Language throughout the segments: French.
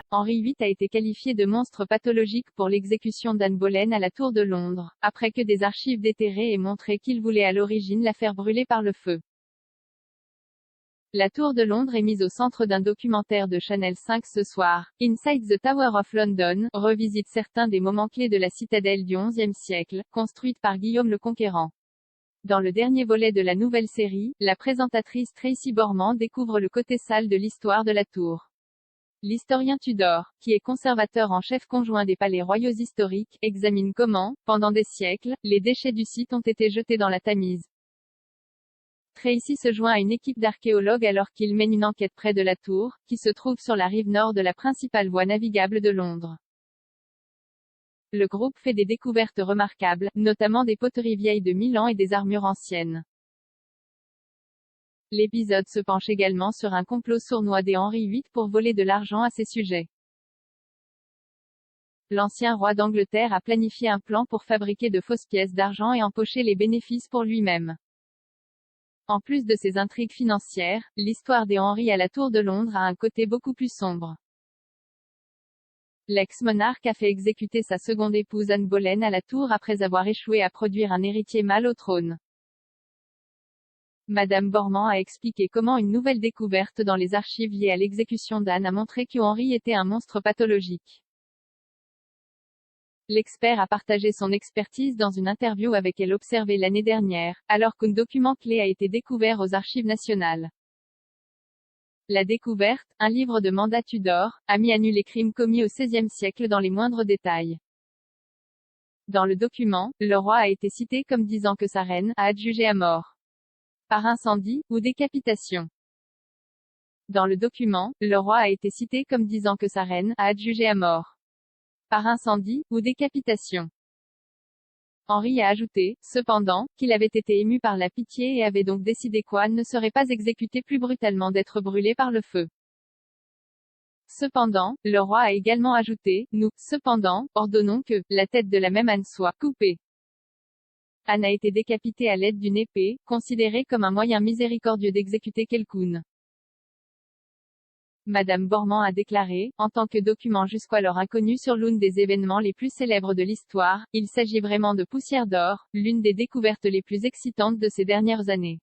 Henri VIII a été qualifié de monstre pathologique pour l'exécution d'Anne Boleyn à la Tour de Londres, après que des archives déterrées aient montré qu'il voulait à l'origine la faire brûler par le feu. La Tour de Londres est mise au centre d'un documentaire de Channel 5 ce soir. Inside the Tower of London revisite certains des moments clés de la citadelle du XIe siècle, construite par Guillaume le Conquérant. Dans le dernier volet de la nouvelle série, la présentatrice Tracy Borman découvre le côté sale de l'histoire de la tour. L'historien Tudor, qui est conservateur en chef conjoint des palais royaux historiques, examine comment, pendant des siècles, les déchets du site ont été jetés dans la Tamise. Tracy se joint à une équipe d'archéologues alors qu'il mène une enquête près de la tour, qui se trouve sur la rive nord de la principale voie navigable de Londres. Le groupe fait des découvertes remarquables, notamment des poteries vieilles de 1000 ans et des armures anciennes. L'épisode se penche également sur un complot sournois des Henri VIII pour voler de l'argent à ses sujets. L'ancien roi d'Angleterre a planifié un plan pour fabriquer de fausses pièces d'argent et empocher les bénéfices pour lui-même. En plus de ces intrigues financières, l'histoire des Henri à la Tour de Londres a un côté beaucoup plus sombre. L'ex-monarque a fait exécuter sa seconde épouse Anne Boleyn à la Tour après avoir échoué à produire un héritier mâle au trône. Madame Borman a expliqué comment une nouvelle découverte dans les archives liées à l'exécution d'Anne a montré que Henri était un monstre pathologique. L'expert a partagé son expertise dans une interview avec Elle observée l'année dernière, alors qu'un document clé a été découvert aux Archives nationales. La découverte, un livre de mandat Tudor, a mis à nu les crimes commis au XVIe siècle dans les moindres détails. Dans le document, le roi a été cité comme disant que sa reine a adjugé à mort. Par incendie, ou décapitation. Dans le document, le roi a été cité comme disant que sa reine a adjugé à mort. Par incendie, ou décapitation. Henri a ajouté, cependant, qu'il avait été ému par la pitié et avait donc décidé qu'Anne ne serait pas exécutée plus brutalement d'être brûlée par le feu. Cependant, le roi a également ajouté, nous, cependant, ordonnons que, la tête de la même Anne soit coupée. Anne a été décapitée à l'aide d'une épée, considérée comme un moyen miséricordieux d'exécuter quelqu'un. Madame Borman a déclaré, en tant que document jusqu'alors inconnu sur l'une des événements les plus célèbres de l'histoire, il s'agit vraiment de poussière d'or, l'une des découvertes les plus excitantes de ces dernières années.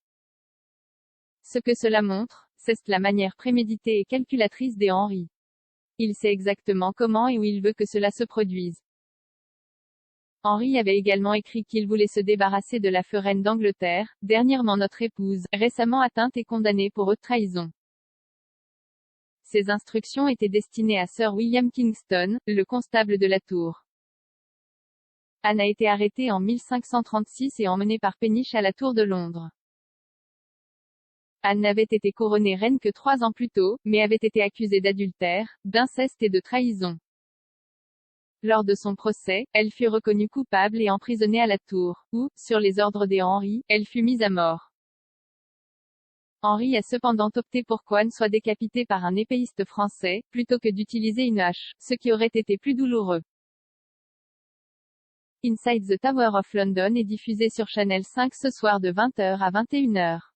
Ce que cela montre, c'est la manière préméditée et calculatrice des Henri. Il sait exactement comment et où il veut que cela se produise. Henri avait également écrit qu'il voulait se débarrasser de la feu reine d'Angleterre, dernièrement notre épouse, récemment atteinte et condamnée pour haute trahison. Ces instructions étaient destinées à Sir William Kingston, le constable de la tour. Anne a été arrêtée en 1536 et emmenée par péniche à la Tour de Londres. Anne n'avait été couronnée reine que 3 ans plus tôt, mais avait été accusée d'adultère, d'inceste et de trahison. Lors de son procès, elle fut reconnue coupable et emprisonnée à la Tour, où, sur les ordres des Henri, elle fut mise à mort. Henri a cependant opté pour qu'Anne soit décapitée par un épéiste français, plutôt que d'utiliser une hache, ce qui aurait été plus douloureux. Inside the Tower of London est diffusé sur Channel 5 ce soir de 20h à 21h.